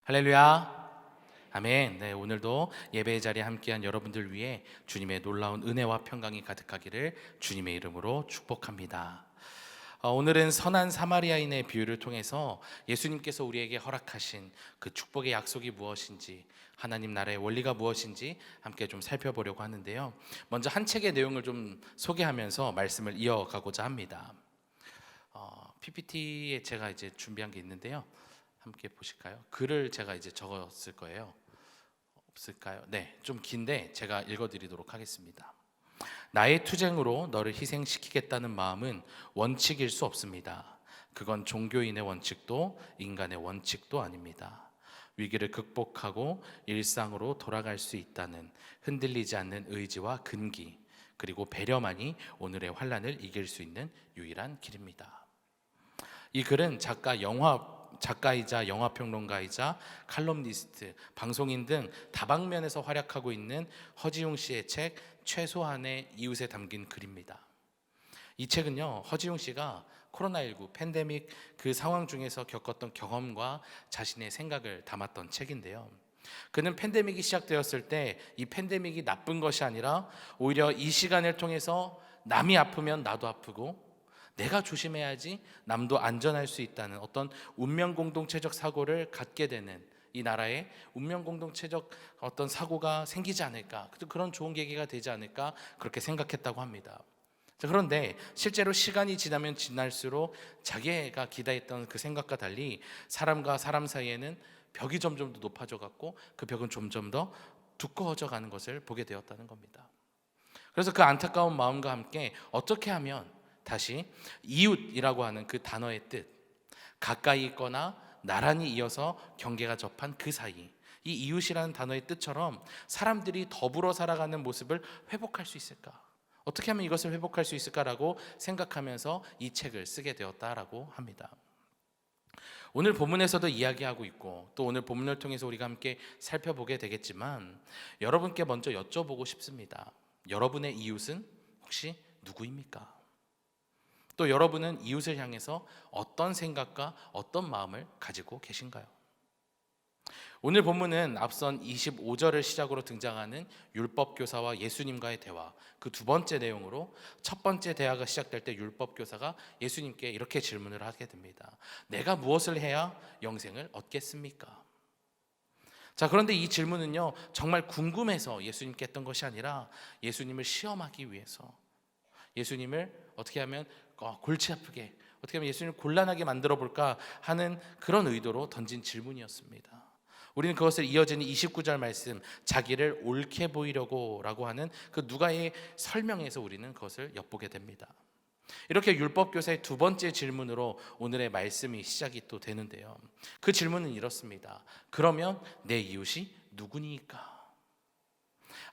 할렐루야. 아멘. 네, 오늘도 예배의 자리에 함께한 여러분들 위해 주님의 놀라운 은혜와 평강이 가득하기를 주님의 이름으로 축복합니다. 오늘은 선한 사마리아인의 비유를 통해서 예수님께서 우리에게 허락하신 그 축복의 약속이 무엇인지, 하나님 나라의 원리가 무엇인지 함께 좀 살펴보려고 하는데요. 먼저 한 책의 내용을 좀 소개하면서 말씀을 이어가고자 합니다. PPT에 제가 이제 준비한 게 있는데요. 함께 보실까요? 글을 제가 이제 적었을 거예요. 없을까요? 네, 좀 긴데 제가 읽어드리도록 하겠습니다. 나의 투쟁으로 너를 희생시키겠다는 마음은 원칙일 수 없습니다. 그건 종교인의 원칙도 인간의 원칙도 아닙니다. 위기를 극복하고 일상으로 돌아갈 수 있다는 흔들리지 않는 의지와 근기, 그리고 배려만이 오늘의 환란을 이길 수 있는 유일한 길입니다. 이 글은 작가이자 영화평론가이자 칼럼니스트, 방송인 등 다방면에서 활약하고 있는 허지웅 씨의 책 최소한의 이웃에 담긴 글입니다. 이 책은요, 허지웅 씨가 코로나19 팬데믹 그 상황 중에서 겪었던 경험과 자신의 생각을 담았던 책인데요. 그는 팬데믹이 시작되었을 때 이 팬데믹이 나쁜 것이 아니라 오히려 이 시간을 통해서 남이 아프면 나도 아프고 내가 조심해야지 남도 안전할 수 있다는 어떤 운명공동체적 사고를 갖게 되는, 이 나라에 운명공동체적 어떤 사고가 생기지 않을까, 그런 좋은 계기가 되지 않을까 그렇게 생각했다고 합니다. 그런데 실제로 시간이 지나면 지날수록 자기가 기대했던 그 생각과 달리 사람과 사람 사이에는 벽이 점점 더 높아져 갔고 그 벽은 점점 더 두꺼워져 가는 것을 보게 되었다는 겁니다. 그래서 그 안타까운 마음과 함께 어떻게 하면 다시 이웃이라고 하는 그 단어의 뜻, 가까이 있거나 나란히 이어서 경계가 접한 그 사이, 이 이웃이라는 단어의 뜻처럼 사람들이 더불어 살아가는 모습을 회복할 수 있을까? 어떻게 하면 이것을 회복할 수 있을까라고 생각하면서 이 책을 쓰게 되었다라고 합니다. 오늘 본문에서도 이야기하고 있고 또 오늘 본문을 통해서 우리가 함께 살펴보게 되겠지만, 여러분께 먼저 여쭤보고 싶습니다. 여러분의 이웃은 혹시 누구입니까? 또 여러분은 이웃을 향해서 어떤 생각과 어떤 마음을 가지고 계신가요? 오늘 본문은 앞선 25절을 시작으로 등장하는 율법교사와 예수님과의 대화, 그 두 번째 내용으로, 첫 번째 대화가 시작될 때 율법교사가 예수님께 이렇게 질문을 하게 됩니다. 내가 무엇을 해야 영생을 얻겠습니까? 자, 그런데 이 질문은요, 정말 궁금해서 예수님께 했던 것이 아니라 예수님을 시험하기 위해서, 예수님을 어떻게 하면 골치 아프게, 어떻게 하면 예수님을 곤란하게 만들어 볼까 하는 그런 의도로 던진 질문이었습니다. 우리는 그것을 이어지는 29절 말씀, 자기를 옳게 보이려고 라고 하는 그 누가의 설명에서 우리는 그것을 엿보게 됩니다. 이렇게 율법교사의 두 번째 질문으로 오늘의 말씀이 시작이 또 되는데요, 그 질문은 이렇습니다. 그러면 내 이웃이 누구니까?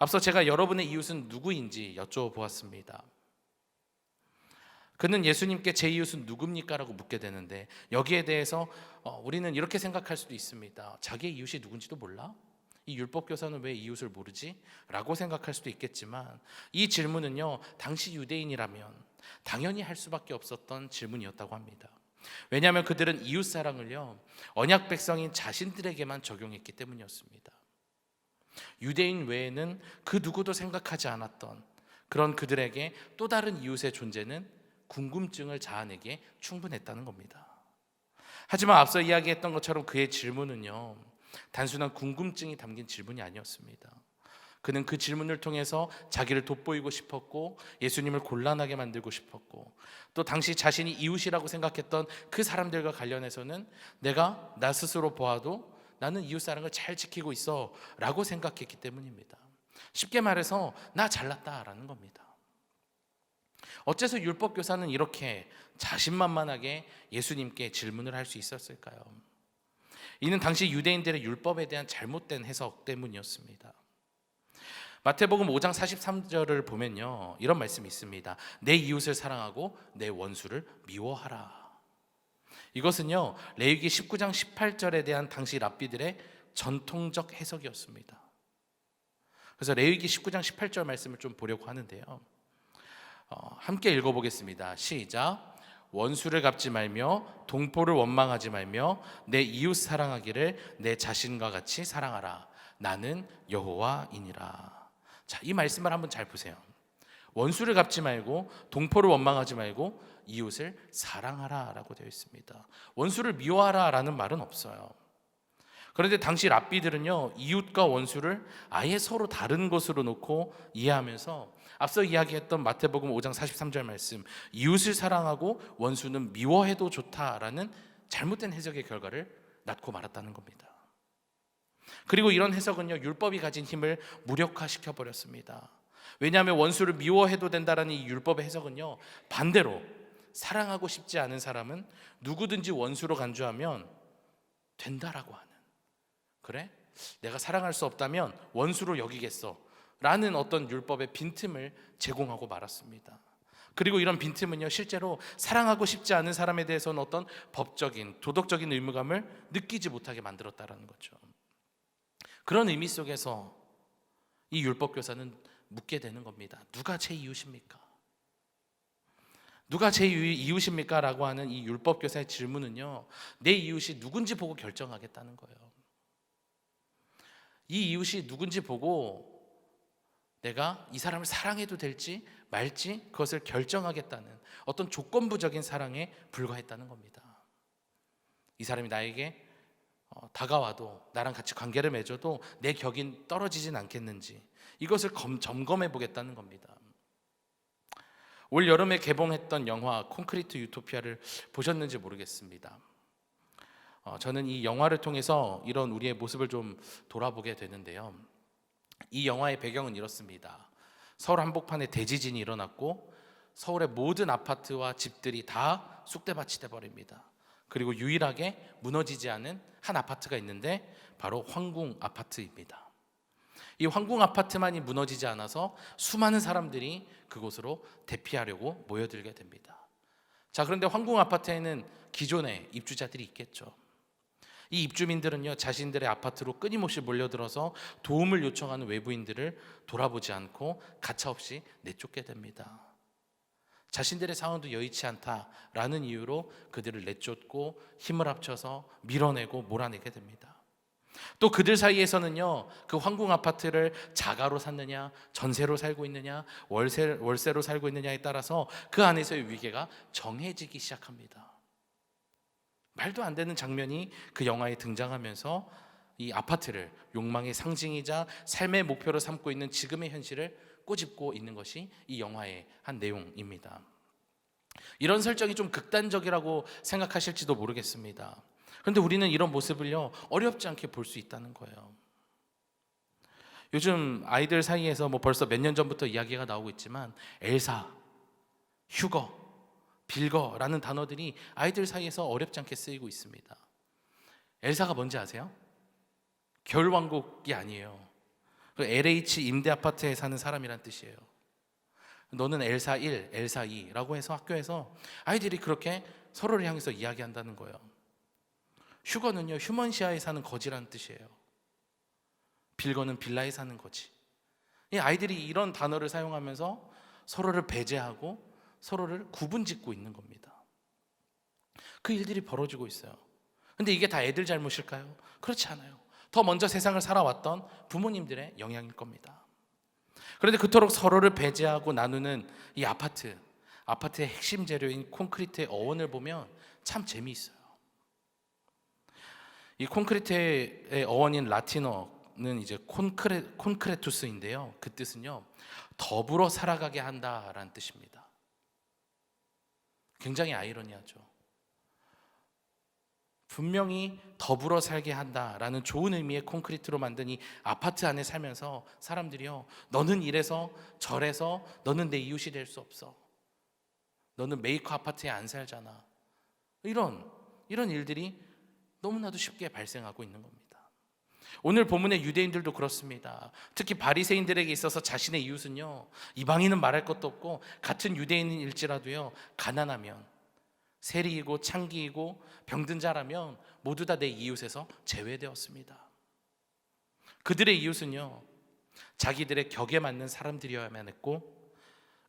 앞서 제가 여러분의 이웃은 누구인지 여쭤보았습니다. 그는 예수님께 제 이웃은 누굽니까? 라고 묻게 되는데, 여기에 대해서 우리는 이렇게 생각할 수도 있습니다. 자기의 이웃이 누군지도 몰라? 이 율법교사는 왜 이웃을 모르지? 라고 생각할 수도 있겠지만, 이 질문은요, 당시 유대인이라면 당연히 할 수밖에 없었던 질문이었다고 합니다. 왜냐하면 그들은 이웃사랑을요, 언약 백성인 자신들에게만 적용했기 때문이었습니다. 유대인 외에는 그 누구도 생각하지 않았던 그런 그들에게 또 다른 이웃의 존재는 궁금증을 자아내기에 충분했다는 겁니다. 하지만 앞서 이야기했던 것처럼 그의 질문은요, 단순한 궁금증이 담긴 질문이 아니었습니다. 그는 그 질문을 통해서 자기를 돋보이고 싶었고 예수님을 곤란하게 만들고 싶었고, 또 당시 자신이 이웃이라고 생각했던 그 사람들과 관련해서는 내가 나 스스로 보아도 나는 이웃사랑을 잘 지키고 있어 라고 생각했기 때문입니다. 쉽게 말해서 나 잘났다라는 겁니다. 어째서 율법교사는 이렇게 자신만만하게 예수님께 질문을 할 수 있었을까요? 이는 당시 유대인들의 율법에 대한 잘못된 해석 때문이었습니다. 마태복음 5장 43절을 보면요, 이런 말씀이 있습니다. 내 이웃을 사랑하고 내 원수를 미워하라. 이것은요, 레위기 19장 18절에 대한 당시 랍비들의 전통적 해석이었습니다. 그래서 레위기 19장 18절 말씀을 좀 보려고 하는데요, 함께 읽어보겠습니다. 시작. 원수를 갚지 말며 동포를 원망하지 말며 내 이웃 사랑하기를 내 자신과 같이 사랑하라. 나는 여호와이니라. 자, 이 말씀을 한번 잘 보세요. 원수를 갚지 말고 동포를 원망하지 말고 이웃을 사랑하라라고 되어 있습니다. 원수를 미워하라라는 말은 없어요. 그런데 당시 랍비들은요, 이웃과 원수를 아예 서로 다른 것으로 놓고 이해하면서 앞서 이야기했던 마태복음 5장 43절 말씀, 이웃을 사랑하고 원수는 미워해도 좋다라는 잘못된 해석의 결과를 낳고 말았다는 겁니다. 그리고 이런 해석은요, 율법이 가진 힘을 무력화시켜 버렸습니다. 왜냐하면 원수를 미워해도 된다라는 이 율법의 해석은요, 반대로 사랑하고 싶지 않은 사람은 누구든지 원수로 간주하면 된다라고 하는, 그래? 내가 사랑할 수 없다면 원수로 여기겠어 라는 어떤 율법의 빈틈을 제공하고 말았습니다. 그리고 이런 빈틈은요, 실제로 사랑하고 싶지 않은 사람에 대해서는 어떤 법적인, 도덕적인 의무감을 느끼지 못하게 만들었다라는 거죠. 그런 의미 속에서 이 율법교사는 묻게 되는 겁니다. 누가 제 이웃입니까? 누가 제 이웃입니까? 라고 하는 이 율법교사의 질문은요, 내 이웃이 누군지 보고 결정하겠다는 거예요. 이 이웃이 누군지 보고 내가 이 사람을 사랑해도 될지 말지 그것을 결정하겠다는 어떤 조건부적인 사랑에 불과했다는 겁니다. 이 사람이 나에게 다가와도 나랑 같이 관계를 맺어도 내 격이 떨어지진 않겠는지 이것을 점검해 보겠다는 겁니다. 올 여름에 개봉했던 영화 콘크리트 유토피아를 보셨는지 모르겠습니다. 저는 이 영화를 통해서 이런 우리의 모습을 좀 돌아보게 되는데요. 이 영화의 배경은 이렇습니다. 서울 한복판에 대지진이 일어났고 서울의 모든 아파트와 집들이 다 쑥대밭이 돼버립니다. 그리고 유일하게 무너지지 않은 한 아파트가 있는데 바로 황궁 아파트입니다. 이 황궁 아파트만이 무너지지 않아서 수많은 사람들이 그곳으로 대피하려고 모여들게 됩니다. 자, 그런데 황궁 아파트에는 기존의 입주자들이 있겠죠. 이 입주민들은요, 자신들의 아파트로 끊임없이 몰려들어서 도움을 요청하는 외부인들을 돌아보지 않고 가차없이 내쫓게 됩니다. 자신들의 상황도 여의치 않다라는 이유로 그들을 내쫓고 힘을 합쳐서 밀어내고 몰아내게 됩니다. 또 그들 사이에서는요, 그 황궁 아파트를 자가로 샀느냐, 전세로 살고 있느냐, 월세로 살고 있느냐에 따라서 그 안에서의 위계가 정해지기 시작합니다. 말도 안 되는 장면이 그 영화에 등장하면서 이 아파트를 욕망의 상징이자 삶의 목표로 삼고 있는 지금의 현실을 꼬집고 있는 것이 이 영화의 한 내용입니다. 이런 설정이 좀 극단적이라고 생각하실지도 모르겠습니다. 그런데 우리는 이런 모습을요, 어렵지 않게 볼 수 있다는 거예요. 요즘 아이들 사이에서 벌써 몇 년 전부터 이야기가 나오고 있지만 엘사, 휴거, 빌거라는 단어들이 아이들 사이에서 어렵지 않게 쓰이고 있습니다. 엘사가 뭔지 아세요? 겨울왕국이 아니에요. LH 임대아파트에 사는 사람이란 뜻이에요. 너는 엘사 1, 엘사 2라고 해서 학교에서 아이들이 그렇게 서로를 향해서 이야기한다는 거예요. 휴거는요, 휴먼시아에 사는 거지라는 뜻이에요. 빌거는 빌라에 사는 거지. 이 아이들이 이런 단어를 사용하면서 서로를 배제하고 서로를 구분짓고 있는 겁니다. 그 일들이 벌어지고 있어요. 근데 이게 다 애들 잘못일까요? 그렇지 않아요. 더 먼저 세상을 살아왔던 부모님들의 영향일 겁니다. 그런데 그토록 서로를 배제하고 나누는 이 아파트의 핵심 재료인 콘크리트의 어원을 보면 참 재미있어요. 이 콘크리트의 어원인 라틴어는 이제 콘크레투스인데요. 그 뜻은요, 더불어 살아가게 한다라는 뜻입니다. 굉장히 아이러니하죠. 분명히 더불어 살게 한다라는 좋은 의미의 콘크리트로 만든 이 아파트 안에 살면서 사람들이요, 너는 이래서 저래서 너는 내 이웃이 될 수 없어, 너는 메이커 아파트에 안 살잖아, 이런 일들이 너무나도 쉽게 발생하고 있는 겁니다. 오늘 본문의 유대인들도 그렇습니다. 특히 바리새인들에게 있어서 자신의 이웃은요, 이방인은 말할 것도 없고 같은 유대인일지라도요, 가난하면, 세리이고 창기이고 병든 자라면 모두 다 내 이웃에서 제외되었습니다. 그들의 이웃은요, 자기들의 격에 맞는 사람들이어야만 했고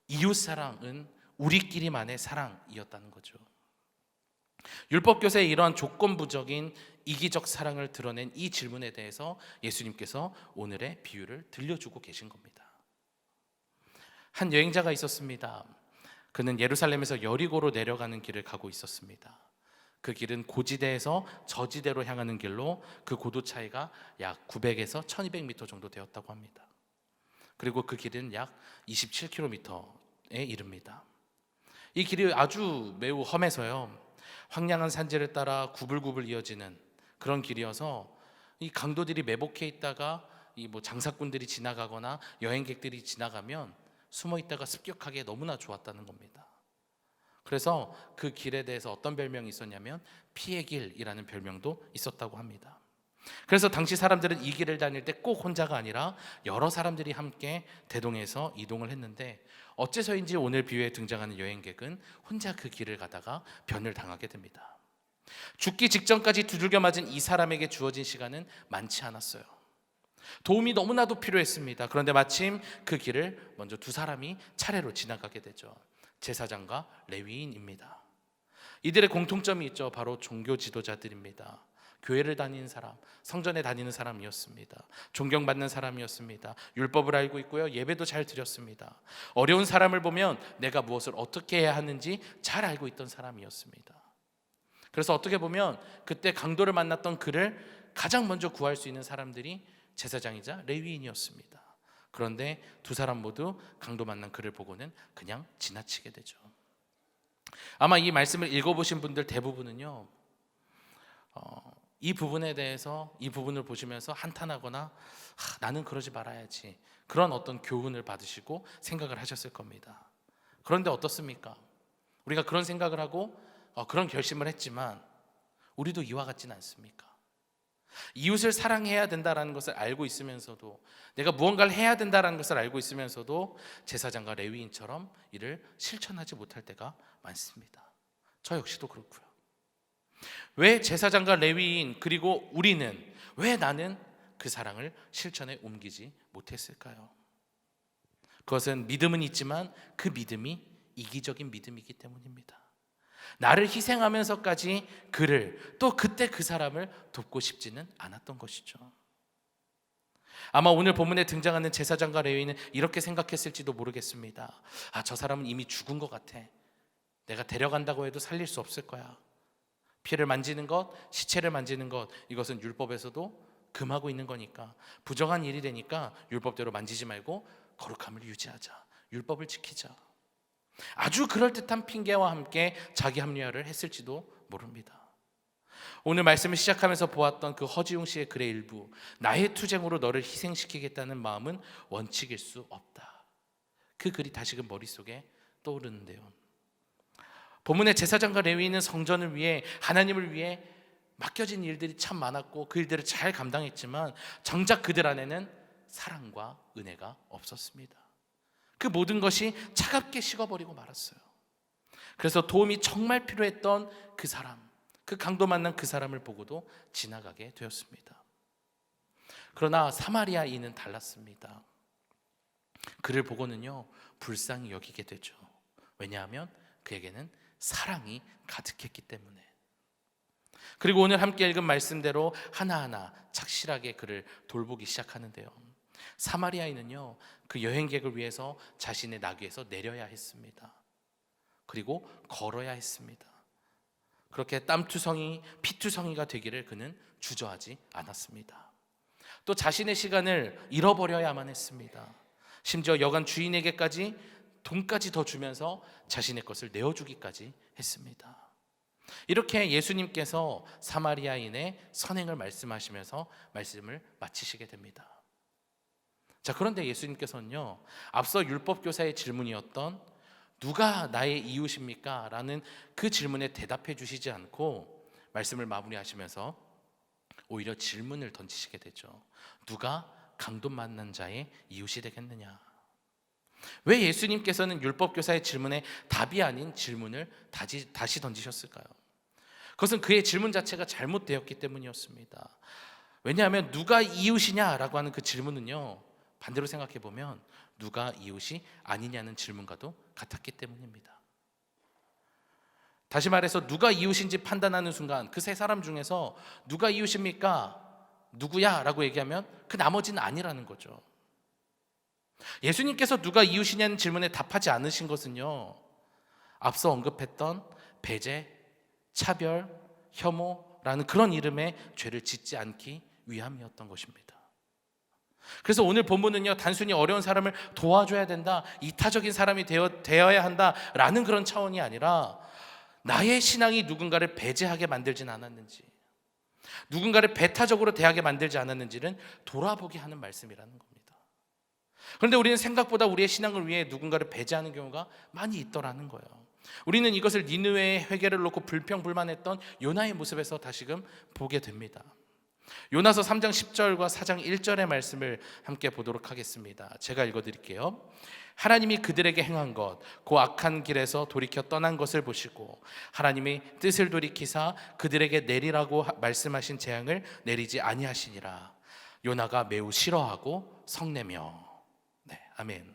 이웃 사랑은 우리끼리만의 사랑이었다는 거죠. 율법교사의 이러한 조건부적인 이기적 사랑을 드러낸 이 질문에 대해서 예수님께서 오늘의 비유를 들려주고 계신 겁니다. 한 여행자가 있었습니다. 그는 예루살렘에서 여리고로 내려가는 길을 가고 있었습니다. 그 길은 고지대에서 저지대로 향하는 길로 그 고도 차이가 약 900에서 1200m 정도 되었다고 합니다. 그리고 그 길은 약 27km에 이릅니다. 이 길이 아주 매우 험해서요, 황량한 산지를 따라 구불구불 이어지는 그런 길이어서 이 강도들이 매복해 있다가 이 장사꾼들이 지나가거나 여행객들이 지나가면 숨어 있다가 습격하기에 너무나 좋았다는 겁니다. 그래서 그 길에 대해서 어떤 별명이 있었냐면 피의 길이라는 별명도 있었다고 합니다. 그래서 당시 사람들은 이 길을 다닐 때 꼭 혼자가 아니라 여러 사람들이 함께 대동해서 이동을 했는데, 어째서인지 오늘 비유에 등장하는 여행객은 혼자 그 길을 가다가 변을 당하게 됩니다. 죽기 직전까지 두들겨 맞은 이 사람에게 주어진 시간은 많지 않았어요. 도움이 너무나도 필요했습니다. 그런데 마침 그 길을 먼저 두 사람이 차례로 지나가게 되죠. 제사장과 레위인입니다. 이들의 공통점이 있죠. 바로 종교 지도자들입니다. 교회를 다니는 사람, 성전에 다니는 사람이었습니다. 존경받는 사람이었습니다. 율법을 알고 있고요, 예배도 잘 드렸습니다. 어려운 사람을 보면 내가 무엇을 어떻게 해야 하는지 잘 알고 있던 사람이었습니다. 그래서 어떻게 보면 그때 강도를 만났던 그를 가장 먼저 구할 수 있는 사람들이 제사장이자 레위인이었습니다. 그런데 두 사람 모두 강도 만난 그를 보고는 그냥 지나치게 되죠. 아마 이 말씀을 읽어보신 분들 대부분은요, 이 부분에 대해서, 이 부분을 보시면서 한탄하거나 나는 그러지 말아야지, 그런 어떤 교훈을 받으시고 생각을 하셨을 겁니다. 그런데 어떻습니까? 우리가 그런 생각을 하고 그런 결심을 했지만 우리도 이와 같지는 않습니까? 이웃을 사랑해야 된다는 것을 알고 있으면서도, 내가 무언가를 해야 된다는 것을 알고 있으면서도 제사장과 레위인처럼 이를 실천하지 못할 때가 많습니다. 저 역시도 그렇고요. 왜 제사장과 레위인, 그리고 우리는, 왜 나는 그 사랑을 실천에 옮기지 못했을까요? 그것은 믿음은 있지만 그 믿음이 이기적인 믿음이기 때문입니다. 나를 희생하면서까지 그를, 또 그때 그 사람을 돕고 싶지는 않았던 것이죠. 아마 오늘 본문에 등장하는 제사장과 레위인은 이렇게 생각했을지도 모르겠습니다. 저 사람은 이미 죽은 것 같아. 내가 데려간다고 해도 살릴 수 없을 거야. 피를 만지는 것, 시체를 만지는 것, 이것은 율법에서도 금하고 있는 거니까, 부정한 일이 되니까 율법대로 만지지 말고 거룩함을 유지하자, 율법을 지키자. 아주 그럴듯한 핑계와 함께 자기 합리화를 했을지도 모릅니다. 오늘 말씀을 시작하면서 보았던 그 허지웅 씨의 글의 일부, 나의 투쟁으로 너를 희생시키겠다는 마음은 원칙일 수 없다. 그 글이 다시금 머릿속에 떠오르는데요. 본문의 제사장과 레위인은 성전을 위해, 하나님을 위해 맡겨진 일들이 참 많았고 그 일들을 잘 감당했지만 정작 그들 안에는 사랑과 은혜가 없었습니다. 그 모든 것이 차갑게 식어버리고 말았어요. 그래서 도움이 정말 필요했던 그 사람, 그 강도 만난 그 사람을 보고도 지나가게 되었습니다. 그러나 사마리아인은 달랐습니다. 그를 보고는요, 불쌍히 여기게 되죠. 왜냐하면 그에게는 사랑이 가득했기 때문에. 그리고 오늘 함께 읽은 말씀대로 하나하나 착실하게 그를 돌보기 시작하는데요. 사마리아인은요, 그 여행객을 위해서 자신의 나귀에서 내려야 했습니다. 그리고 걸어야 했습니다. 그렇게 땀투성이, 피투성이가 되기를 그는 주저하지 않았습니다. 또 자신의 시간을 잃어버려야만 했습니다. 심지어 여관 주인에게까지 돈까지 더 주면서 자신의 것을 내어주기까지 했습니다. 이렇게 예수님께서 사마리아인의 선행을 말씀하시면서 말씀을 마치시게 됩니다. 자, 그런데 예수님께서는요, 앞서 율법교사의 질문이었던 누가 나의 이웃입니까? 라는 그 질문에 대답해 주시지 않고 말씀을 마무리하시면서 오히려 질문을 던지시게 되죠. 누가 강도 만난 자의 이웃이 되겠느냐? 왜 예수님께서는 율법교사의 질문에 답이 아닌 질문을 다시 던지셨을까요? 그것은 그의 질문 자체가 잘못되었기 때문이었습니다. 왜냐하면 누가 이웃이냐라고 하는 그 질문은요, 반대로 생각해 보면 누가 이웃이 아니냐는 질문과도 같았기 때문입니다. 다시 말해서 누가 이웃인지 판단하는 순간 그 세 사람 중에서 누가 이웃입니까? 누구야? 라고 얘기하면 그 나머지는 아니라는 거죠. 예수님께서 누가 이웃이냐는 질문에 답하지 않으신 것은요, 앞서 언급했던 배제, 차별, 혐오라는 그런 이름의 죄를 짓지 않기 위함이었던 것입니다. 그래서 오늘 본문은요, 단순히 어려운 사람을 도와줘야 된다, 이타적인 사람이 되어야 한다라는 그런 차원이 아니라 나의 신앙이 누군가를 배제하게 만들진 않았는지, 누군가를 배타적으로 대하게 만들지 않았는지는 돌아보게 하는 말씀이라는 겁니다. 그런데 우리는 생각보다 우리의 신앙을 위해 누군가를 배제하는 경우가 많이 있더라는 거예요. 우리는 이것을 니느웨의 회개를 놓고 불평불만했던 요나의 모습에서 다시금 보게 됩니다. 요나서 3장 10절과 4장 1절의 말씀을 함께 보도록 하겠습니다. 제가 읽어드릴게요. 하나님이 그들에게 행한 것, 그 악한 길에서 돌이켜 떠난 것을 보시고 하나님이 뜻을 돌이키사 그들에게 내리라고 말씀하신 재앙을 내리지 아니하시니라. 요나가 매우 싫어하고 성내며. 네, 아멘.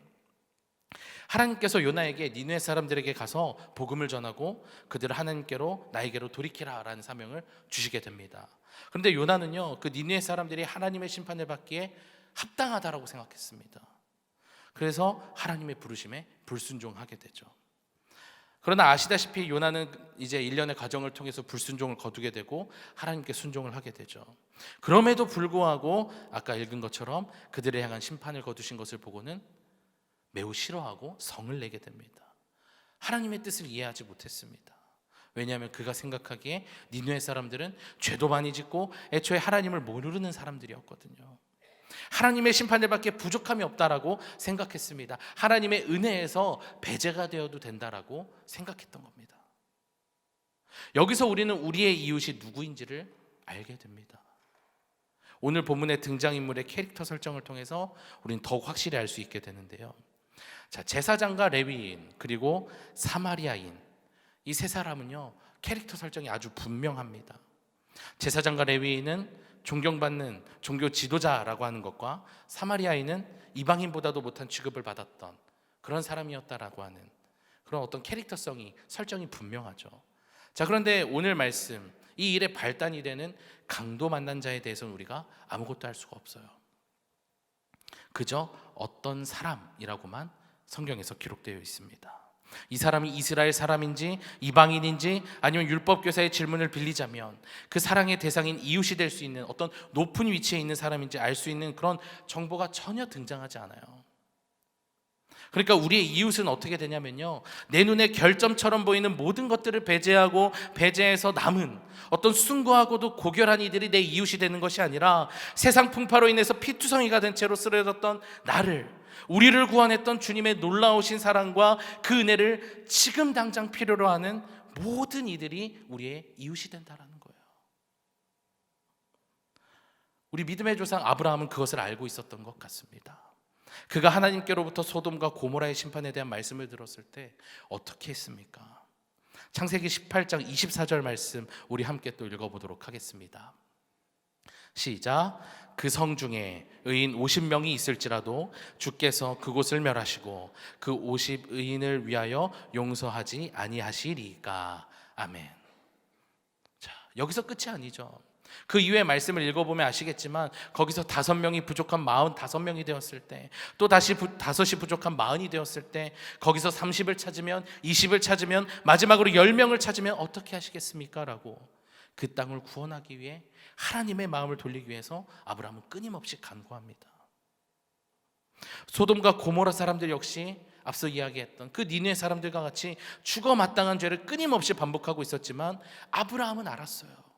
하나님께서 요나에게 니느웨 사람들에게 가서 복음을 전하고 그들을 하나님께로, 나에게로 돌이키라 라는 사명을 주시게 됩니다. 그런데 요나는요, 그 니느웨 사람들이 하나님의 심판을 받기에 합당하다라고 생각했습니다. 그래서 하나님의 부르심에 불순종하게 되죠. 그러나 아시다시피 요나는 이제 1년의 과정을 통해서 불순종을 거두게 되고 하나님께 순종을 하게 되죠. 그럼에도 불구하고 아까 읽은 것처럼 그들을 향한 심판을 거두신 것을 보고는 매우 싫어하고 성을 내게 됩니다. 하나님의 뜻을 이해하지 못했습니다. 왜냐하면 그가 생각하기에 니느웨 사람들은 죄도 많이 짓고 애초에 하나님을 모르는 사람들이었거든요. 하나님의 심판을 받기에 부족함이 없다라고 생각했습니다. 하나님의 은혜에서 배제가 되어도 된다라고 생각했던 겁니다. 여기서 우리는 우리의 이웃이 누구인지를 알게 됩니다. 오늘 본문의 등장인물의 캐릭터 설정을 통해서 우리는 더욱 확실히 알 수 있게 되는데요. 자, 제사장과 레위인 그리고 사마리아인, 이 세 사람은요, 캐릭터 설정이 아주 분명합니다. 제사장과 레위인은 존경받는 종교 지도자라고 하는 것과 사마리아인은 이방인보다도 못한 취급을 받았던 그런 사람이었다라고 하는 그런 어떤 캐릭터성이, 설정이 분명하죠. 자, 그런데 오늘 말씀, 이 일의 발단이 되는 강도 만난 자에 대해서는 우리가 아무것도 할 수가 없어요. 그저 어떤 사람이라고만 성경에서 기록되어 있습니다. 이 사람이 이스라엘 사람인지 이방인인지 아니면 율법교사의 질문을 빌리자면 그 사랑의 대상인 이웃이 될 수 있는 어떤 높은 위치에 있는 사람인지 알 수 있는 그런 정보가 전혀 등장하지 않아요. 그러니까 우리의 이웃은 어떻게 되냐면요, 내 눈에 결점처럼 보이는 모든 것들을 배제해서 남은 어떤 숭고하고도 고결한 이들이 내 이웃이 되는 것이 아니라 세상 풍파로 인해서 피투성이가 된 채로 쓰러졌던 나를, 우리를 구원했던 주님의 놀라우신 사랑과 그 은혜를 지금 당장 필요로 하는 모든 이들이 우리의 이웃이 된다라는 거예요. 우리 믿음의 조상 아브라함은 그것을 알고 있었던 것 같습니다. 그가 하나님께로부터 소돔과 고모라의 심판에 대한 말씀을 들었을 때 어떻게 했습니까? 창세기 18장 24절 말씀 우리 함께 또 읽어보도록 하겠습니다. 시작. 그 성 중에 의인 50명이 있을지라도 주께서 그곳을 멸하시고 그 50의인을 위하여 용서하지 아니하시리까. 아멘. 자, 여기서 끝이 아니죠. 그 이후의 말씀을 읽어보면 아시겠지만 거기서 5명이 부족한 45명이 되었을 때, 또 다시 5이 부족한 40이 되었을 때, 거기서 30을 찾으면 20을 찾으면 마지막으로 10명을 찾으면 어떻게 하시겠습니까? 라고 그 땅을 구원하기 위해 하나님의 마음을 돌리기 위해서 아브라함은 끊임없이 간구합니다. 소돔과 고모라 사람들 역시 앞서 이야기했던 그 니느웨 사람들과 같이 죽어 마땅한 죄를 끊임없이 반복하고 있었지만 아브라함은 알았어요.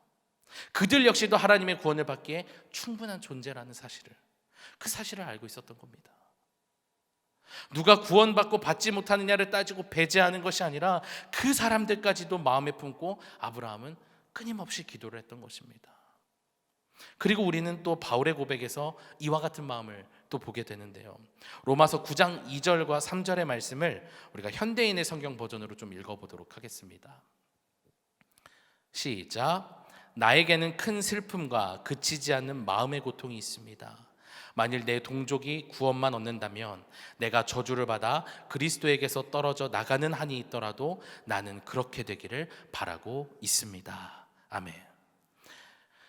그들 역시도 하나님의 구원을 받기에 충분한 존재라는 사실을, 그 사실을 알고 있었던 겁니다. 누가 구원받고 받지 못하느냐를 따지고 배제하는 것이 아니라 그 사람들까지도 마음에 품고 아브라함은 끊임없이 기도를 했던 것입니다. 그리고 우리는 또 바울의 고백에서 이와 같은 마음을 또 보게 되는데요. 로마서 9장 2절과 3절의 말씀을 우리가 현대인의 성경 버전으로 좀 읽어보도록 하겠습니다. 시작. 나에게는 큰 슬픔과 그치지 않는 마음의 고통이 있습니다. 만일 내 동족이 구원만 얻는다면 내가 저주를 받아 그리스도에게서 떨어져 나가는 한이 있더라도 나는 그렇게 되기를 바라고 있습니다. 아멘.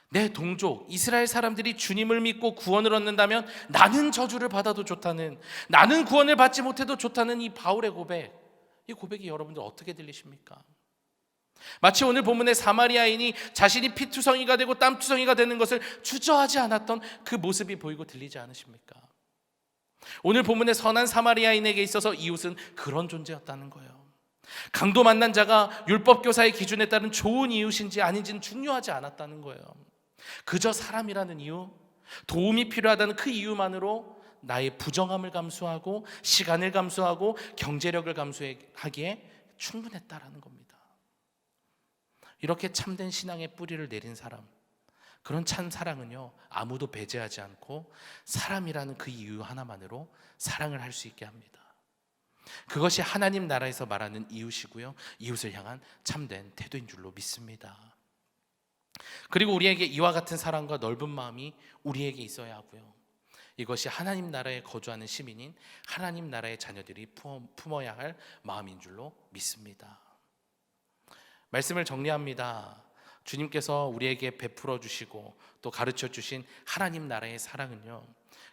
내 동족 이스라엘 사람들이 주님을 믿고 구원을 얻는다면 나는 저주를 받아도 좋다는, 나는 구원을 받지 못해도 좋다는 이 바울의 고백, 이 고백이 여러분들 어떻게 들리십니까? 마치 오늘 본문의 사마리아인이 자신이 피투성이가 되고 땀투성이가 되는 것을 주저하지 않았던 그 모습이 보이고 들리지 않으십니까? 오늘 본문의 선한 사마리아인에게 있어서 이웃은 그런 존재였다는 거예요. 강도 만난 자가 율법교사의 기준에 따른 좋은 이웃인지 아닌지는 중요하지 않았다는 거예요. 그저 사람이라는 이유, 도움이 필요하다는 그 이유만으로 나의 부정함을 감수하고 시간을 감수하고 경제력을 감수하기에 충분했다라는 겁니다. 이렇게 참된 신앙의 뿌리를 내린 사람, 그런 참 사랑은요, 아무도 배제하지 않고 사람이라는 그 이유 하나만으로 사랑을 할 수 있게 합니다. 그것이 하나님 나라에서 말하는 이웃이고요, 이웃을 향한 참된 태도인 줄로 믿습니다. 그리고 우리에게 이와 같은 사랑과 넓은 마음이 우리에게 있어야 하고요, 이것이 하나님 나라에 거주하는 시민인 하나님 나라의 자녀들이 품어야 할 마음인 줄로 믿습니다. 말씀을 정리합니다. 주님께서 우리에게 베풀어 주시고 또 가르쳐 주신 하나님 나라의 사랑은요,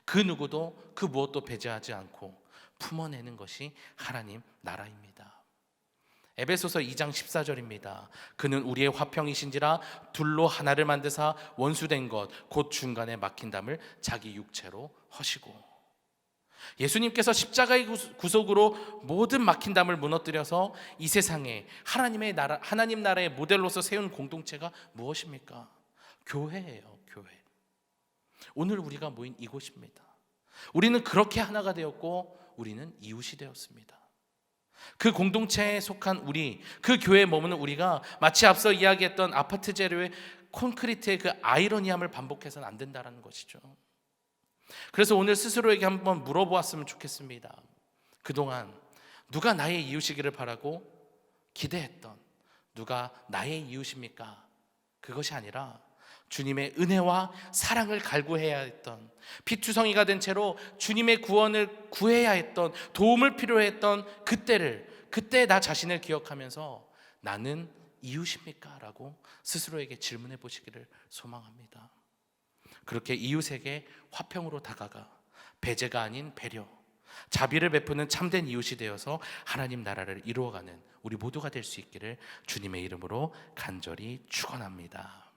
그 누구도 그 무엇도 배제하지 않고 품어내는 것이 하나님 나라입니다. 에베소서 2장 14절입니다. 그는 우리의 화평이신지라 둘로 하나를 만드사 원수된 것 곧 중간에 막힌 담을 자기 육체로 허시고. 예수님께서 십자가의 구속으로 모든 막힌 담을 무너뜨려서 이 세상에 하나님 나라의 모델로서 세운 공동체가 무엇입니까? 교회예요, 교회. 오늘 우리가 모인 이곳입니다. 우리는 그렇게 하나가 되었고 우리는 이웃이 되었습니다. 그 공동체에 속한 우리, 그 교회에 머무는 우리가 마치 앞서 이야기했던 아파트 재료의 콘크리트의 그 아이러니함을 반복해서는 안 된다는 것이죠. 그래서 오늘 스스로에게 한번 물어보았으면 좋겠습니다. 그동안 누가 나의 이웃이기를 바라고 기대했던, 누가 나의 이웃입니까? 그것이 아니라 주님의 은혜와 사랑을 갈구해야 했던, 피투성이가 된 채로 주님의 구원을 구해야 했던, 도움을 필요했던 그때 나 자신을 기억하면서 나는 이웃입니까? 라고 스스로에게 질문해 보시기를 소망합니다. 그렇게 이웃에게 화평으로 다가가 배제가 아닌 배려, 자비를 베푸는 참된 이웃이 되어서 하나님 나라를 이루어가는 우리 모두가 될 수 있기를 주님의 이름으로 간절히 축원합니다.